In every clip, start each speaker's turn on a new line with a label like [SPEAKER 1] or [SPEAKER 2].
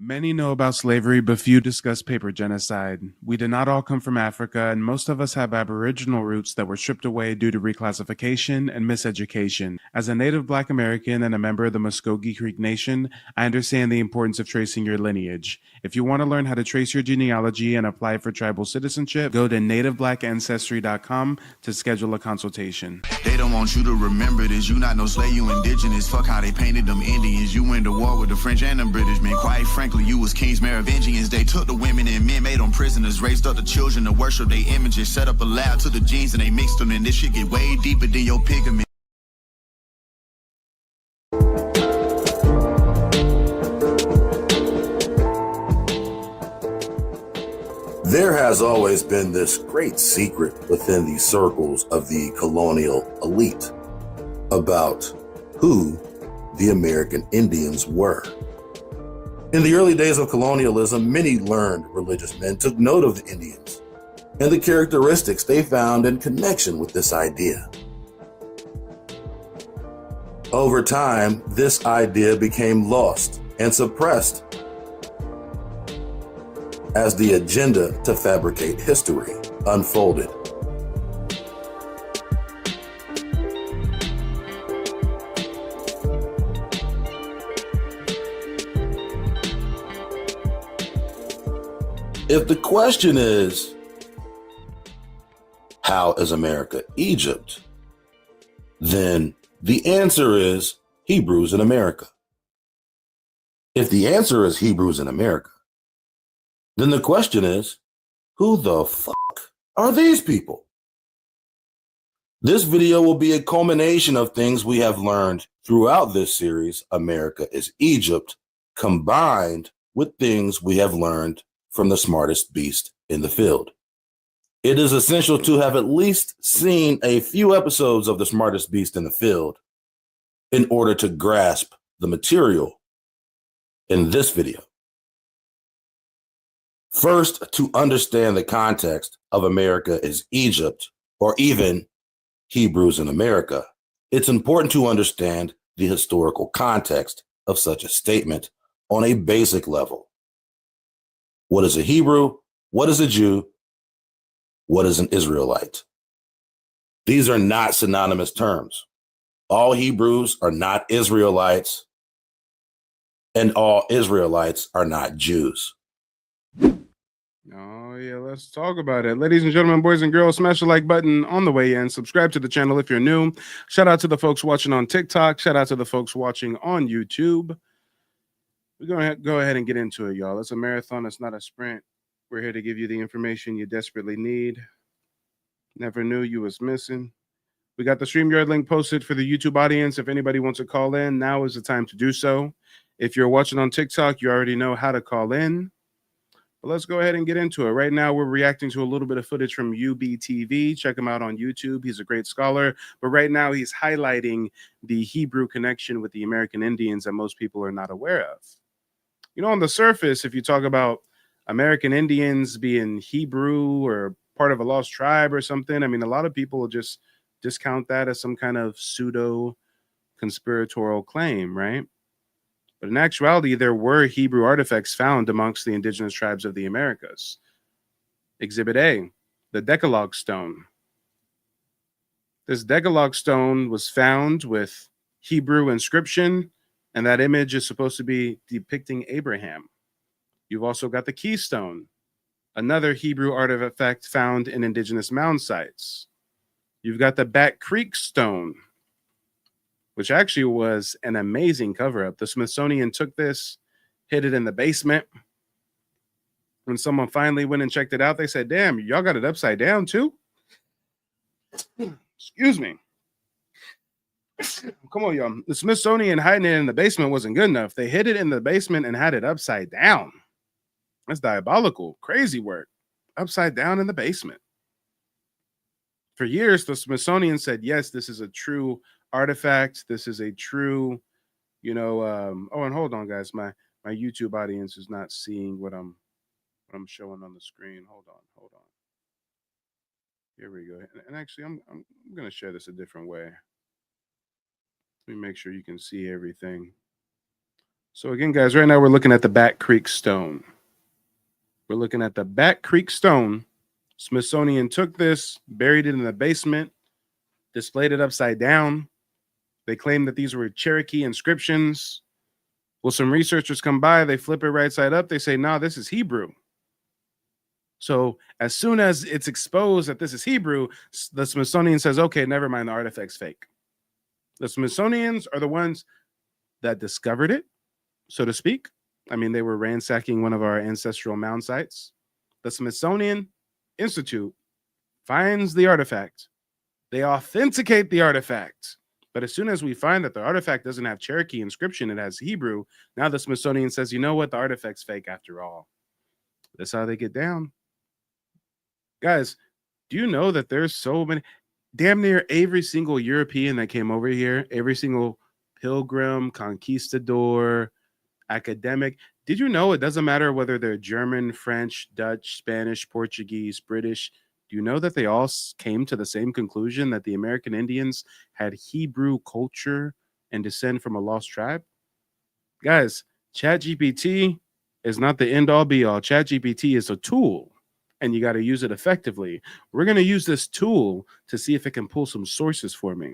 [SPEAKER 1] Many know about slavery, but few discuss paper genocide. We did not all come from Africa, and most of us have Aboriginal roots that were stripped away due to reclassification and miseducation. As a native Black American and a member of the Muskogee Creek Nation, I understand the importance of tracing your lineage. If you want to learn how to trace your genealogy and apply for tribal citizenship, go to nativeblackancestry.com to schedule a consultation.
[SPEAKER 2] They don't want you to remember this. You not no slave, you indigenous. Fuck how they painted them Indians. You went to war with the French and the British, man. Quite frankly, you was kings, Merovingians. They took the women and men, made them prisoners, raised up the children to worship their images, set up a lab to the genes and they mixed them, and this shit get way deeper than your pigment.
[SPEAKER 3] There has always been this great secret within the circles of the colonial elite about who the American Indians were. In the early days of colonialism, many learned religious men took note of the Indians and the characteristics they found in connection with this idea. Over time, this idea became lost and suppressed as the agenda to fabricate history unfolded. If the question is, how is America Egypt? Then the answer is Hebrews in America. If the answer is Hebrews in America, then the question is, who the fuck are these people? This video will be a culmination of things we have learned throughout this series, America is Egypt, combined with things we have learned from the smartest beast in the field. It is essential to have at least seen a few episodes of the smartest beast in the field in order to grasp the material in this video. First, to understand the context of America is Egypt, or even Hebrews in America, it's important to understand the historical context of such a statement on a basic level. What is a Hebrew? What is a Jew? What is an Israelite? These are not synonymous terms. All Hebrews are not Israelites, and all Israelites are not Jews.
[SPEAKER 1] Oh, yeah, let's talk about it. Ladies and gentlemen, boys and girls, smash the like button on the way in. Subscribe to the channel if you're new. Shout out to the folks watching on TikTok. Shout out to the folks watching on YouTube. We're going to go ahead and get into it, y'all. It's a marathon. It's not a sprint. We're here to give you the information you desperately need. Never knew you was missing. We got the StreamYard link posted for the YouTube audience. If anybody wants to call in, now is the time to do so. If you're watching on TikTok, you already know how to call in. But let's go ahead and get into it. Right now, we're reacting to a little bit of footage from UBTV. Check him out on YouTube. He's a great scholar. But right now, he's highlighting the Hebrew connection with the American Indians that most people are not aware of. You know, on the surface, if you talk about American Indians being Hebrew or part of a lost tribe or something, I mean, a lot of people will just discount that as some kind of pseudo conspiratorial claim, right? But in actuality, there were Hebrew artifacts found amongst the indigenous tribes of the Americas. Exhibit A, the Decalogue Stone. This Decalogue Stone was found with Hebrew inscription, and that image is supposed to be depicting Abraham. You've also got the Keystone, another Hebrew artifact found in indigenous mound sites. You've got the Bat Creek Stone, which actually was an amazing cover-up. The Smithsonian took this, hid it in the basement. When someone finally went and checked it out, they said, damn, y'all got it upside down too? Excuse me. Come on, y'all. The Smithsonian hiding it in the basement wasn't good enough. They hid it in the basement and had it upside down. That's diabolical. Crazy work. Upside down in the basement. For years, the Smithsonian said, yes, this is a true artifact. This is a true, oh, and hold on, guys. My YouTube audience is not seeing what I'm showing on the screen. Hold on. Here we go. And actually, I'm going to share this a different way. Let me make sure you can see everything. So again, guys, right now we're looking at the Back Creek Stone. We're looking at the Back Creek Stone. Smithsonian took this, buried it in the basement, displayed it upside down. They claim that these were Cherokee inscriptions. Well, some researchers come by, they flip it right side up. They say, no, this is Hebrew. So as soon as it's exposed that this is Hebrew, the Smithsonian says, okay, never mind, the artifact's fake. The Smithsonians are the ones that discovered it, so to speak. I mean, they were ransacking one of our ancestral mound sites. The Smithsonian Institute finds the artifact. They authenticate the artifact. But as soon as we find that the artifact doesn't have Cherokee inscription, it has Hebrew, now the Smithsonian says, you know what? The artifact's fake after all. That's how they get down. Guys, do you know that there's so many, damn near every single European that came over here, every single pilgrim, conquistador, academic, did you know it doesn't matter whether they're German, French, Dutch, Spanish, Portuguese, British? Do you know that they all came to the same conclusion that the American Indians had Hebrew culture and descend from a lost tribe? Guys, ChatGPT is not the end all be all. ChatGPT is a tool and you got to use it effectively. We're going to use this tool to see if it can pull some sources for me.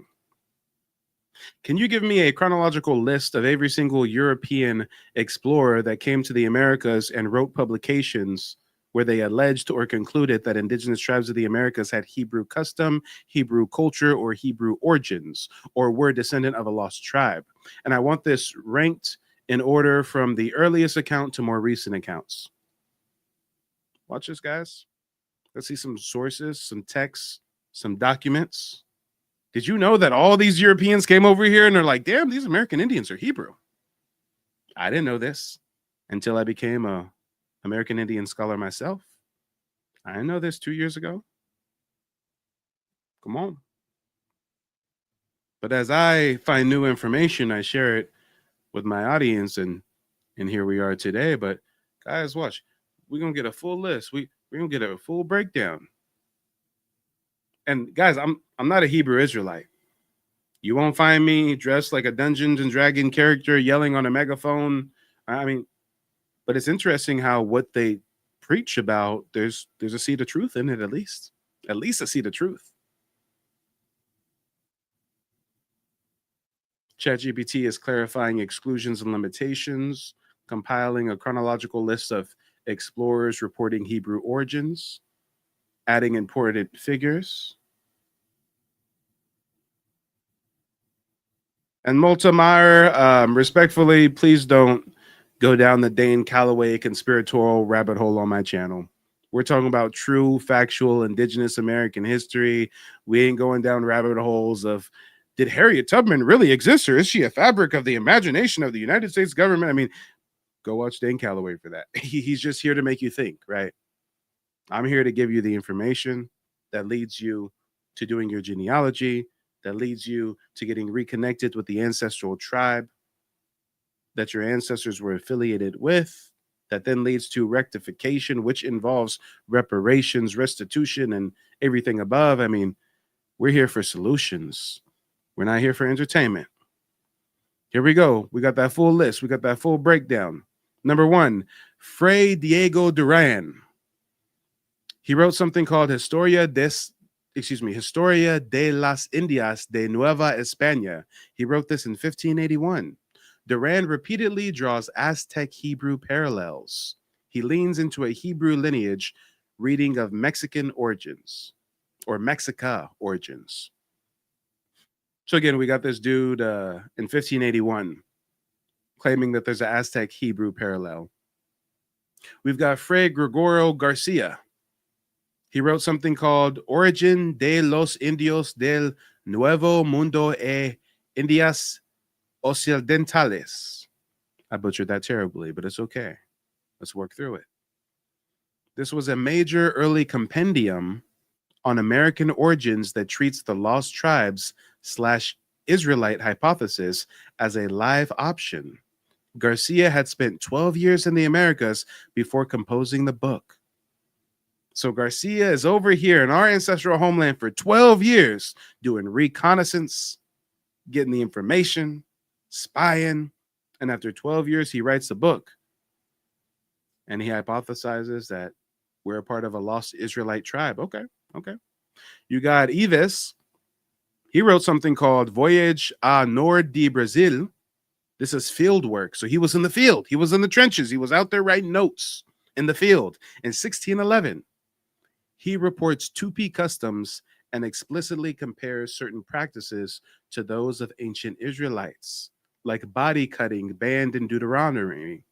[SPEAKER 1] Can you give me a chronological list of every single European explorer that came to the Americas and wrote publications where they alleged or concluded that indigenous tribes of the Americas had Hebrew custom, Hebrew culture, or Hebrew origins, or were descendant of a lost tribe? And I want this ranked in order from the earliest account to more recent accounts. Watch this, guys. Let's see some sources, some texts, some documents. Did you know that all these Europeans came over here and they're like, damn, these American Indians are Hebrew? I didn't know this until I became a American Indian scholar myself. I didn't know this 2 years ago. Come on. But as I find new information, I share it with my audience, and here we are today. But guys, watch. We're going to get a full list. We're going to get a full breakdown. And guys, I'm not a Hebrew Israelite. You won't find me dressed like a Dungeons and Dragon character yelling on a megaphone. I mean, but it's interesting how what they preach about, there's a seed of truth in it, at least a seed of truth. ChatGPT is clarifying exclusions and limitations, compiling a chronological list of explorers reporting Hebrew origins, adding important figures. And Multimeyer, respectfully, please don't go down the Dane Calloway conspiratorial rabbit hole on my channel. We're talking about true, factual, indigenous American history. We ain't going down rabbit holes of, did Harriet Tubman really exist, or is she a fabric of the imagination of the United States government? I mean, go watch Dane Calloway for that. He's just here to make you think, right? I'm here to give you the information that leads you to doing your genealogy, that leads you to getting reconnected with the ancestral tribe that your ancestors were affiliated with, that then leads to rectification, which involves reparations, restitution, and everything above. I mean, we're here for solutions. We're not here for entertainment. Here we go. We got that full list. We got that full breakdown. Number 1, Fray Diego Duran. He wrote something called Historia de las Indias de Nueva España. He wrote this in 1581. Duran repeatedly draws Aztec Hebrew parallels. He leans into a Hebrew lineage reading of Mexican origins, or Mexica origins. So again, we got this dude in 1581 claiming that there's an Aztec Hebrew parallel. We've got Fray Gregorio Garcia. He wrote something called Origin de los Indios del Nuevo Mundo e Indias Occidentales. I butchered that terribly, but it's okay. Let's work through it. This was a major early compendium on American origins that treats the lost tribes / Israelite hypothesis as a live option. Garcia had spent 12 years in the Americas before composing the book. So Garcia is over here in our ancestral homeland for 12 years doing reconnaissance, getting the information, spying, And after 12 years, he writes a book. And he hypothesizes that we're a part of a lost Israelite tribe. Okay. You got Ives. He wrote something called Voyage a Nord de Brazil. This is field work. So he was in the field. He was in the trenches. He was out there writing notes in the field. In 1611, he reports Tupi customs and explicitly compares certain practices to those of ancient Israelites, like body cutting banned in Deuteronomy.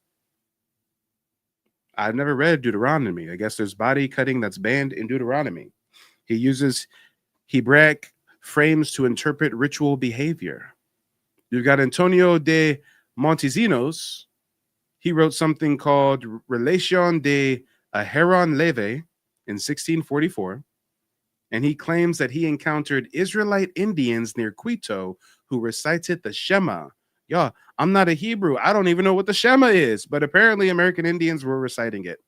[SPEAKER 1] I've never read Deuteronomy. I guess there's body cutting that's banned in Deuteronomy. He uses Hebraic frames to interpret ritual behavior. You've got Antonio de Montesinos. He wrote something called Relation de Aharon Leve in 1644. And he claims that he encountered Israelite Indians near Quito who recited the Shema. Yeah, I'm not a Hebrew. I don't even know what the Shema is, but apparently American Indians were reciting it,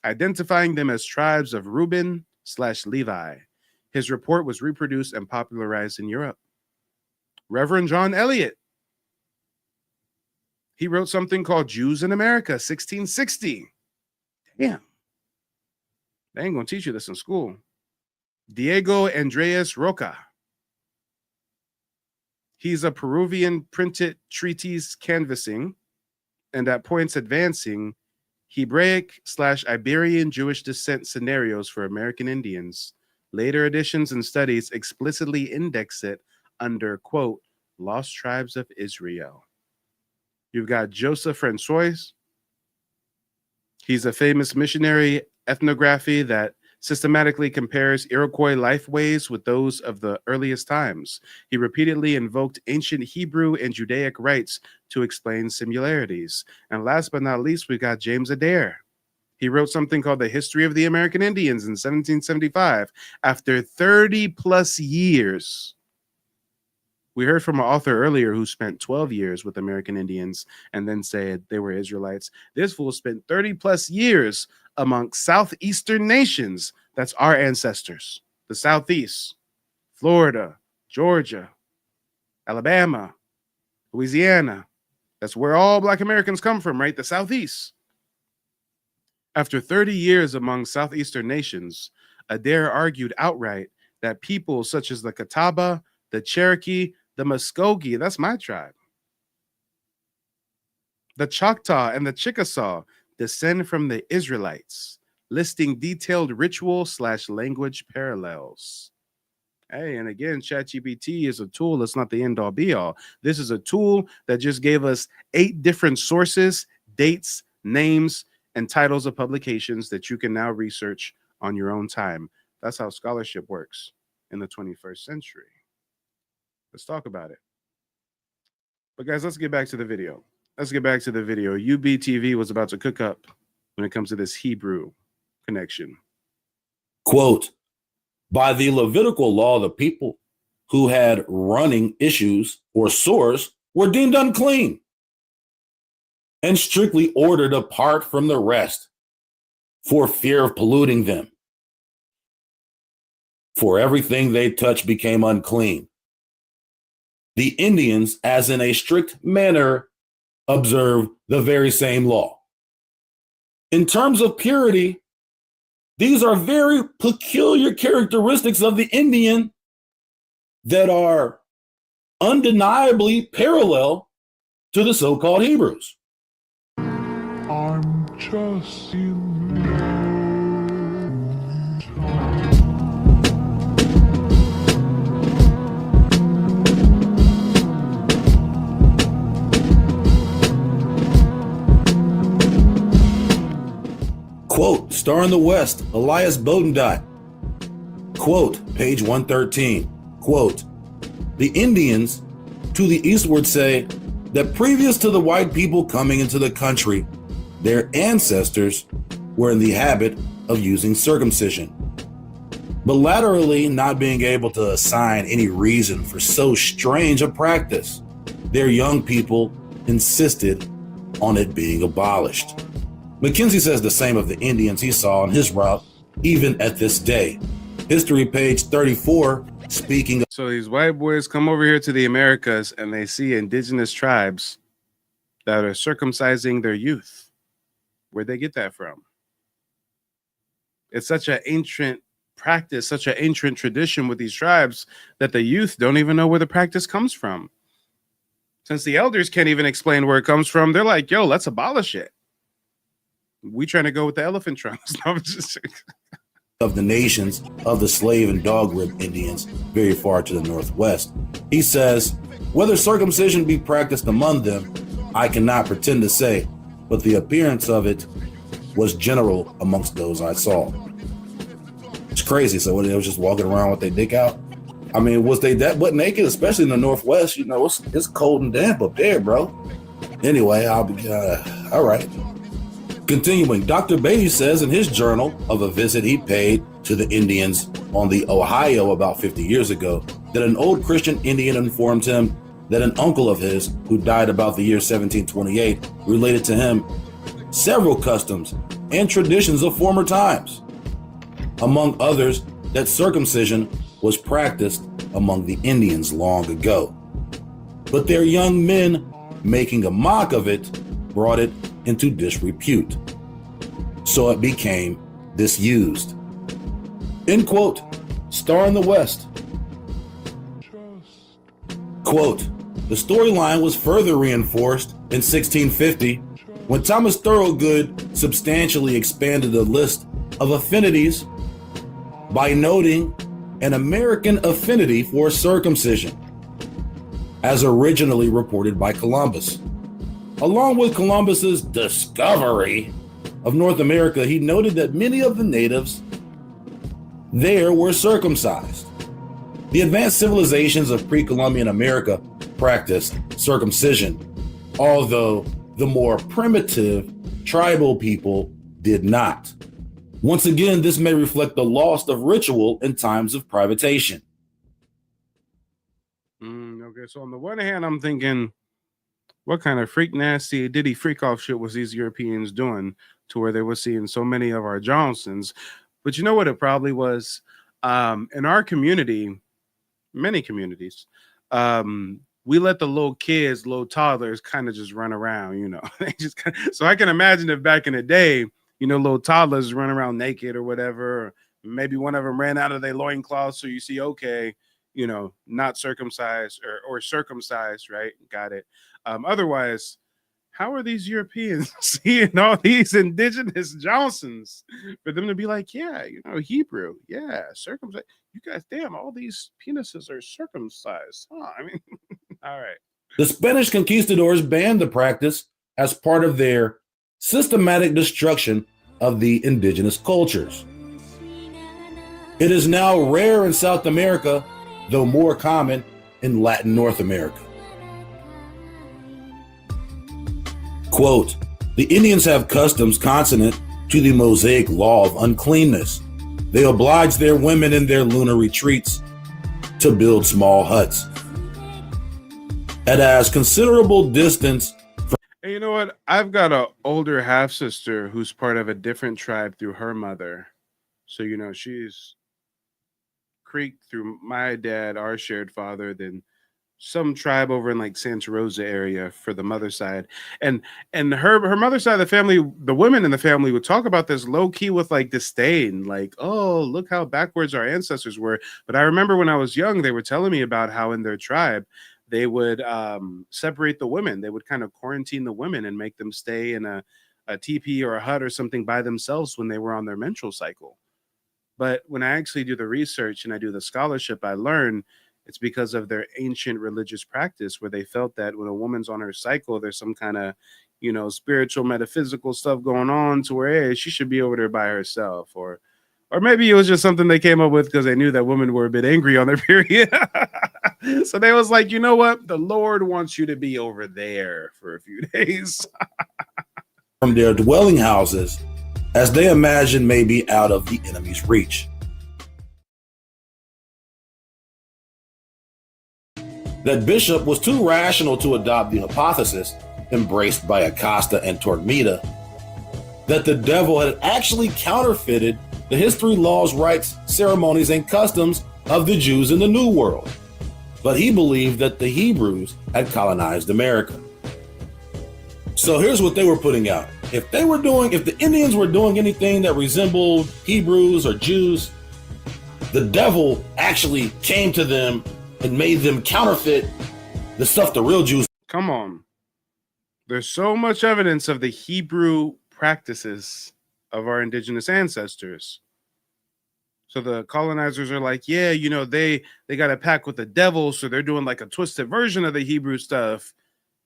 [SPEAKER 1] identifying them as tribes of Reuben/Levi. His report was reproduced and popularized in Europe. Reverend John Eliot, he wrote something called Jews in America, 1660. Damn. They ain't gonna teach you this in school. Diego Andreas Roca. He's a Peruvian printed treatise canvassing and at points advancing Hebraic/Iberian Jewish descent scenarios for American Indians. Later editions and studies explicitly index it under, quote, Lost Tribes of Israel. You've got Joseph Francois. He's a famous missionary ethnography that systematically compares Iroquois lifeways with those of the earliest times. He repeatedly invoked ancient Hebrew and Judaic rites to explain similarities. And last but not least, we got James Adair. He wrote something called The History of the American Indians in 1775. After 30 plus years, we heard from an author earlier who spent 12 years with American Indians and then said they were Israelites. This fool spent 30 plus years among southeastern nations. That's our ancestors. The Southeast, Florida, Georgia, Alabama, Louisiana. That's where all Black Americans come from, right? The Southeast. After 30 years among southeastern nations, Adair argued outright that people such as the Catawba, the Cherokee, the Muskogee, that's my tribe, the Choctaw and the Chickasaw descend from the Israelites, listing detailed ritual/language parallels. Hey, and again, ChatGPT is a tool that's not the end-all be-all. This is a tool that just gave us 8 different sources, dates, names, and titles of publications that you can now research on your own time. That's how scholarship works in the 21st century. Let's talk about it. But guys, let's get back to the video. UBTV was about to cook up when it comes to this Hebrew connection.
[SPEAKER 3] Quote, by the Levitical law, the people who had running issues or sores were deemed unclean and strictly ordered apart from the rest for fear of polluting them. For everything they touched became unclean. The Indians, as in a strict manner, observe the very same law. In terms of purity, these are very peculiar characteristics of the Indian that are undeniably parallel to the so-called Hebrews.
[SPEAKER 4] I'm just in love.
[SPEAKER 3] Quote, Star in the West, Elias Bodendot. Quote, page 113. Quote, the Indians to the eastward say that previous to the white people coming into the country, their ancestors were in the habit of using circumcision. But laterally, not being able to assign any reason for so strange a practice, their young people insisted on it being abolished. Mackenzie says the same of the Indians he saw on his route, even at this day. History page 34, speaking of...
[SPEAKER 1] So these white boys come over here to the Americas and they see indigenous tribes that are circumcising their youth. Where'd they get that from? It's such an ancient practice, such an ancient tradition with these tribes that the youth don't even know where the practice comes from. Since the elders can't even explain where it comes from, they're like, yo, let's abolish it. We trying to go with the elephant trunks.
[SPEAKER 3] Of the nations of the slave and dog rib Indians very far to the northwest. He says, whether circumcision be practiced among them, I cannot pretend to say, but the appearance of it was general amongst those I saw. It's crazy. So they was just walking around with their dick out. I mean, was they that butt naked, especially in the northwest? You know, it's cold and damp up there, bro. Anyway, I'll be all right. Continuing, Dr. Beatty says in his journal of a visit he paid to the Indians on the Ohio about 50 years ago that an old Christian Indian informed him that an uncle of his, who died about the year 1728, related to him several customs and traditions of former times. Among others, that circumcision was practiced among the Indians long ago. But their young men, making a mock of it, brought it into disrepute. So it became disused. End quote. Star in the West. Quote, the storyline was further reinforced in 1650 when Thomas Thorogood substantially expanded the list of affinities by noting an American affinity for circumcision, as originally reported by Columbus. Along with Columbus's discovery of North America, he noted that many of the natives there were circumcised. The advanced civilizations of pre-Columbian America practiced circumcision, although the more primitive tribal people did not. Once again, this may reflect the loss of ritual in times of privatation.
[SPEAKER 1] Okay, so on the one hand, I'm thinking, what kind of freak nasty diddy freak off shit was these Europeans doing to where they were seeing so many of our Johnsons? But you know what it probably was? In our community, many communities, we let the little kids, little toddlers kind of just run around, you know. They just so I can imagine if back in the day, you know, little toddlers run around naked or whatever, or maybe one of them ran out of their loincloth. So you see, okay, you know, not circumcised or circumcised, right? Got it. Otherwise, how are these Europeans seeing all these indigenous Johnsons for them to be like, yeah, you know, Hebrew, yeah, circumcised. You guys, damn, all these penises are circumcised. Huh? I mean, all right.
[SPEAKER 3] The Spanish conquistadors banned the practice as part of their systematic destruction of the indigenous cultures. It is now rare in South America, though more common in Latin North America. Quote, the Indians have customs consonant to the Mosaic law of uncleanness. They oblige their women in their lunar retreats to build small huts at as considerable distance.
[SPEAKER 1] And you know what? I've got an older half sister who's part of a different tribe through her mother. So, you know, she's Creek through my dad, our shared father, then some tribe over in like Santa Rosa area for the mother side. And her mother's side of the family, the women in the family would talk about this low key with like disdain, like, oh, look how backwards our ancestors were. But I remember when I was young, they were telling me about how in their tribe, they would separate the women. They would kind of quarantine the women and make them stay in a teepee or a hut or something by themselves when they were on their menstrual cycle. But when I actually do the research and I do the scholarship, I learn it's because of their ancient religious practice where they felt that when a woman's on her cycle, there's some kind of, you know, spiritual, metaphysical stuff going on to where, hey, she should be over there by herself. Or maybe it was just something they came up with because they knew that women were a bit angry on their period. So they was like, you know what? The Lord wants you to be over there for a few days.
[SPEAKER 3] From their dwelling houses, as they imagine may be out of the enemy's reach. That Bishop was too rational to adopt the hypothesis embraced by Acosta and Torquemada that the devil had actually counterfeited the history, laws, rites, ceremonies, and customs of the Jews in the New World. But he believed that the Hebrews had colonized America. So here's what they were putting out. If the Indians were doing anything that resembled Hebrews or Jews, the devil actually came to them and made them counterfeit the stuff the real Jews.
[SPEAKER 1] Come on. There's so much evidence of the Hebrew practices of our indigenous ancestors. So the colonizers are like, yeah, you know, they got a pact with the devil, so they're doing like a twisted version of the Hebrew stuff.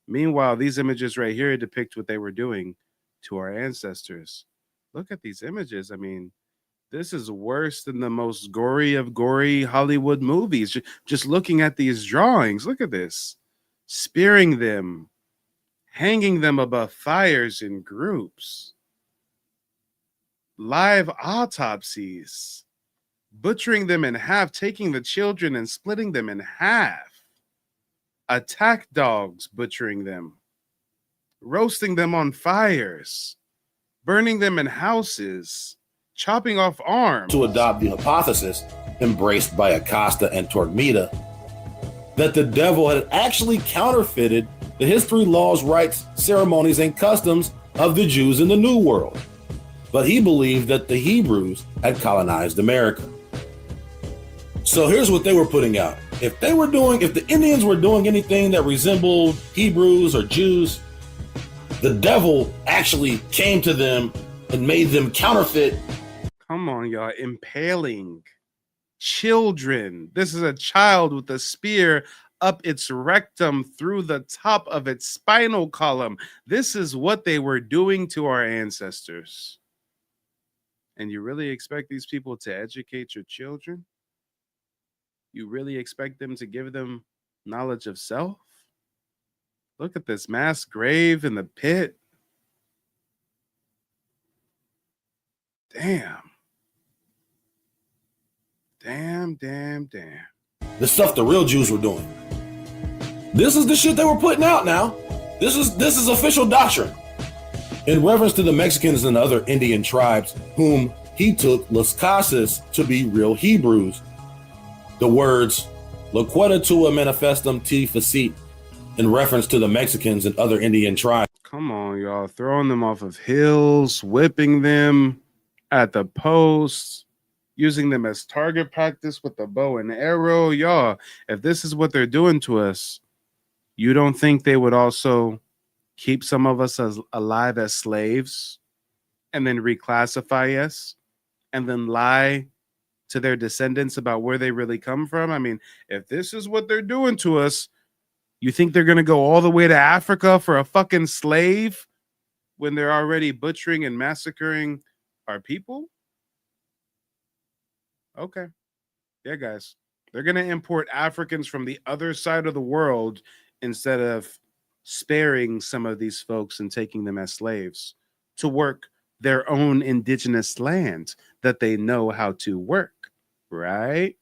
[SPEAKER 1] Meanwhile, these images right here depict what they were doing to our ancestors. Look at these images. I mean, this is worse than the most gory of gory Hollywood movies. Just looking at these drawings, look at this. Spearing them, hanging them above fires in groups, live autopsies, butchering them in half, taking the children and splitting them in half, attack dogs butchering them, roasting them on fires, burning them in houses, chopping off arms.
[SPEAKER 3] To adopt the hypothesis embraced by Acosta and Torquemada that the devil had actually counterfeited the history, laws, rites, ceremonies, and customs of the Jews in the New World. But he believed that the Hebrews had colonized America. So here's what they were putting out. If the Indians were doing anything that resembled Hebrews or Jews, the devil actually came to them and made them counterfeit.
[SPEAKER 1] Come on, y'all. Impaling children. This is a child with a spear up its rectum through the top of its spinal column. This is what they were doing to our ancestors. And you really expect these people to educate your children? You really expect them to give them knowledge of self? Look at this mass grave in the pit. Damn. Damn.
[SPEAKER 3] The stuff the real Jews were doing. This is the shit they were putting out now. This is official doctrine. In reference to the Mexicans and other Indian tribes whom he took Las Casas to be real Hebrews, the words Loqueta tua manifestum te facit in reference to the Mexicans and other Indian tribes.
[SPEAKER 1] Come on, y'all. Throwing them off of hills, whipping them at the posts, using them as target practice with the bow and arrow. Y'all, if this is what they're doing to us, you don't think they would also keep some of us as alive as slaves and then reclassify us and then lie to their descendants about where they really come from? I mean, if this is what they're doing to us, you think they're going to go all the way to Africa for a fucking slave when they're already butchering and massacring our people? Okay. Yeah, guys. They're going to import Africans from the other side of the world instead of sparing some of these folks and taking them as slaves to work their own indigenous land that they know how to work, right?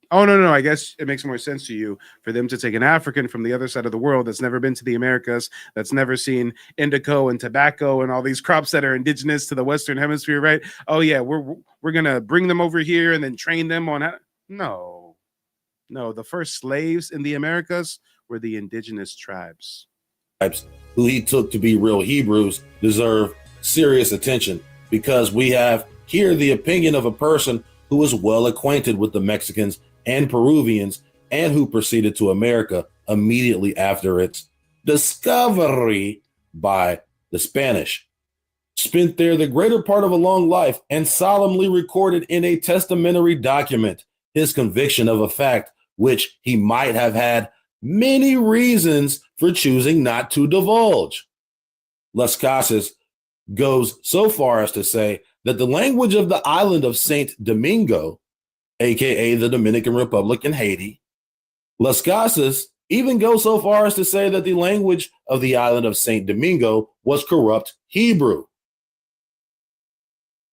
[SPEAKER 1] Oh, no. I guess it makes more sense to you for them to take an African from the other side of the world that's never been to the Americas, that's never seen indigo and tobacco and all these crops that are indigenous to the Western Hemisphere, right? Oh, yeah, we're going to bring them over here and then train them on how. No, the first slaves in the Americas were the indigenous tribes.
[SPEAKER 3] Who he took to be real Hebrews deserve serious attention, because we have here the opinion of a person who is well acquainted with the Mexicans and Peruvians and who proceeded to America immediately after its discovery by the Spanish. Spent there the greater part of a long life and solemnly recorded in a testamentary document his conviction of a fact which he might have had many reasons for choosing not to divulge. Las Casas goes so far as to say that the language of the island of Saint Domingo, aka the Dominican Republic in Haiti, Las Casas even goes so far as to say that the language of the island of Saint Domingo was corrupt Hebrew.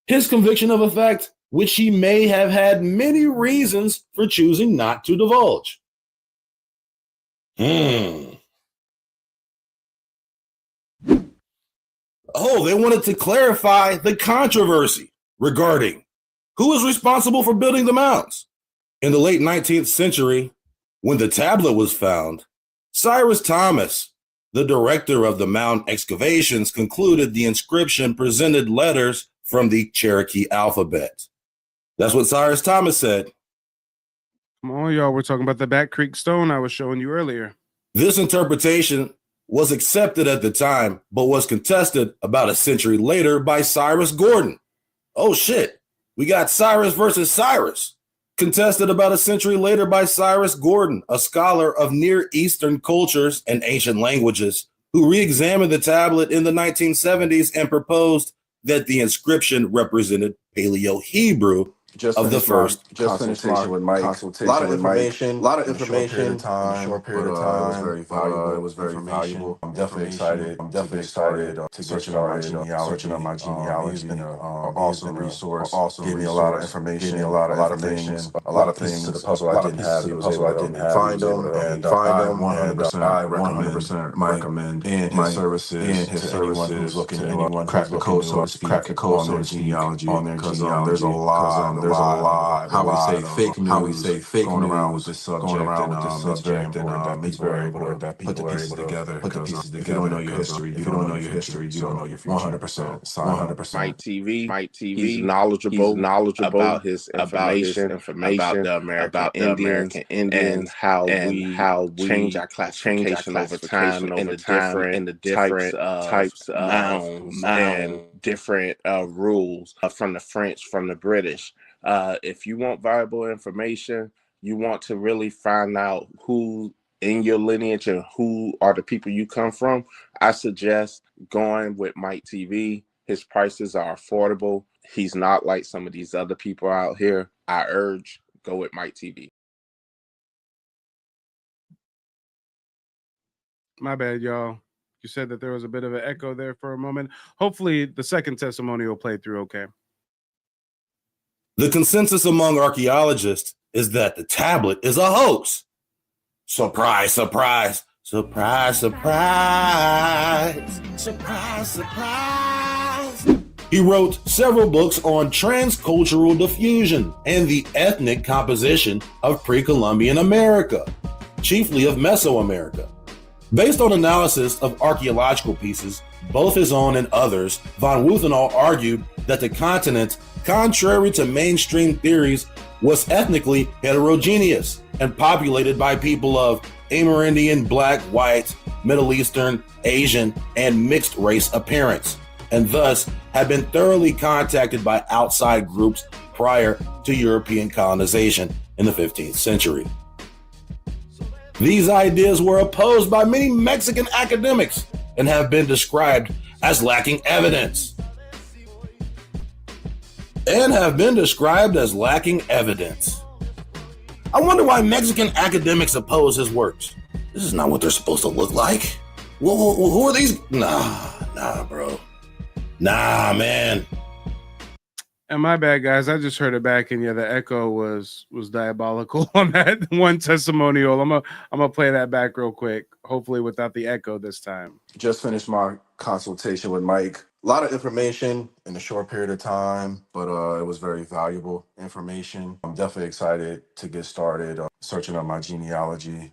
[SPEAKER 3] His conviction of a fact which he may have had many reasons for choosing not to divulge. Oh, they wanted to clarify the controversy regarding who is responsible for building the mounds. In the late 19th century, when the tablet was found, Cyrus Thomas, The director of the mound excavations concluded the inscription presented letters from the Cherokee alphabet. That's what Cyrus Thomas said.
[SPEAKER 1] Come on, y'all. We're talking about the Back Creek Stone I was showing you earlier.
[SPEAKER 3] This interpretation was accepted at the time, but was contested about a century later by Cyrus Gordon. Oh shit, we got Cyrus versus Cyrus. Contested about a century later by Cyrus Gordon, a scholar of Near Eastern cultures and ancient languages, who re-examined the tablet in the 1970s and proposed that the inscription represented Paleo-Hebrew of the first
[SPEAKER 5] consultation with Mike. A lot of information, in a short period of time. It was very valuable. I'm definitely excited. To searching on my genealogy. He's been an awesome resource. Gave me a lot of information, a lot of things to the puzzle I didn't have. He was able to find them, and I 100% recommend and his services to anyone who's looking to crack the code, so to speak, on their genealogy. Because there's a lot. How we say fake news around with this subject, and it's very important that people put the pieces together. If you don't know your history, you don't know your future. 100%.
[SPEAKER 6] Mike TV. He's knowledgeable about his information about the American Indians, and how we change our classification over time in the different types of mounds and different rules from the French, from the British. If you want viable information, you want to really find out who in your lineage and who are the people you come from, I suggest going with Mike TV. His prices are affordable. He's not like some of these other people out here. I urge, go with Mike TV.
[SPEAKER 1] My bad, y'all. You said that there was a bit of an echo there for a moment. Hopefully the second testimony will play through okay.
[SPEAKER 3] The consensus among archaeologists is that the tablet is a hoax. Surprise, surprise, surprise, surprise, surprise, surprise. He wrote several books on transcultural diffusion and the ethnic composition of pre-Columbian America, chiefly of Mesoamerica. Based on analysis of archaeological pieces, both his own and others, von Wuthenau argued that the continent, contrary to mainstream theories, was ethnically heterogeneous and populated by people of Amerindian, Black, White, Middle Eastern, Asian, and mixed race appearance, and thus had been thoroughly contacted by outside groups prior to European colonization in the 15th century. These ideas were opposed by many Mexican academics and have been described as lacking evidence. I wonder why Mexican academics oppose his works. This is not what they're supposed to look like. Who are these? Nah, bro. Nah, man.
[SPEAKER 1] And my bad, guys. I just heard it back, and yeah, the echo was diabolical on that one testimonial. I'm gonna play that back real quick, hopefully without the echo this time.
[SPEAKER 5] Just finished my consultation with Mike. A lot of information in a short period of time, but it was very valuable information. I'm definitely excited to get started searching on my genealogy.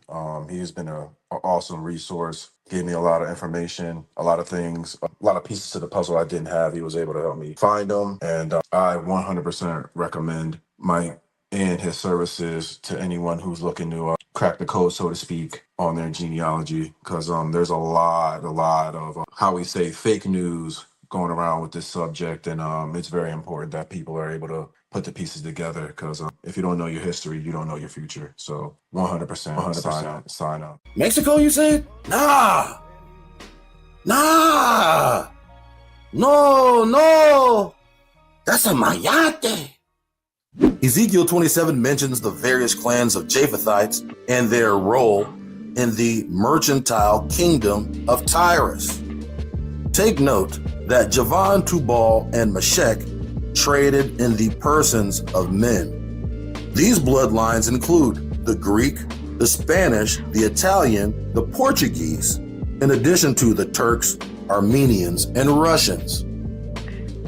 [SPEAKER 5] He has been an awesome resource. Gave me a lot of information, a lot of things, a lot of pieces to the puzzle I didn't have. He was able to help me find them. And I 100% recommend Mike and his services to anyone who's looking to crack the code, so to speak, on their genealogy. Because there's a lot of how we say fake news going around with this subject. And it's very important that people are able to put the pieces together, because if you don't know your history, you don't know your future. So 100% sign up.
[SPEAKER 3] Mexico, you said? Nah. No. That's a Mayate. Ezekiel 27 mentions the various clans of Japhethites and their role in the mercantile kingdom of Tyrus. Take note that Javan, Tubal, and Meshech traded in the persons of men. These bloodlines include the Greek, the Spanish, the Italian, the Portuguese, in addition to the Turks, Armenians, and Russians.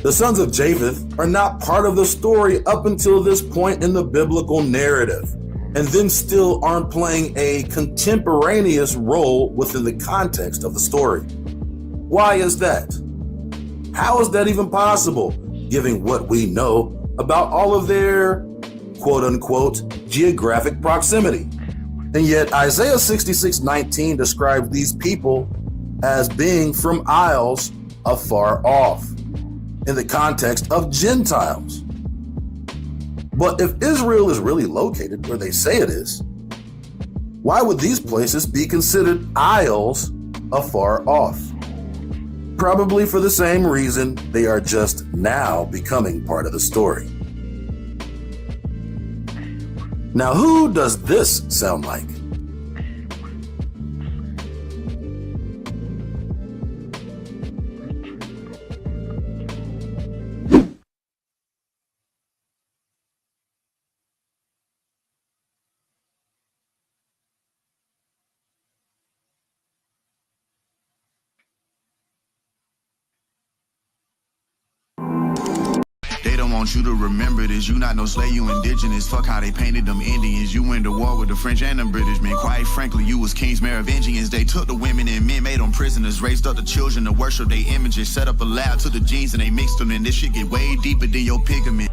[SPEAKER 3] The sons of Japheth are not part of the story up until this point in the biblical narrative. and then still aren't playing a contemporaneous role within the context of the story. Why is that? How is that even possible, given what we know about all of their quote-unquote geographic proximity? And yet Isaiah 66:19 describes these people as being from isles afar off, in the context of Gentiles. But if Israel is really located where they say it is, why would these places be considered isles afar off? Probably for the same reason they are just now becoming part of the story. Now, who does this sound like?
[SPEAKER 2] They don't want you to remember this. You not no slave, you indigenous. Fuck how they painted them Indians. You went to war with the French and the British men. Quite frankly, you was kings, Merovingians. They took the women and men, made them prisoners, raised up the children to worship their images, set up a lab to the genes and they mixed them. And this shit get way deeper than your pigment.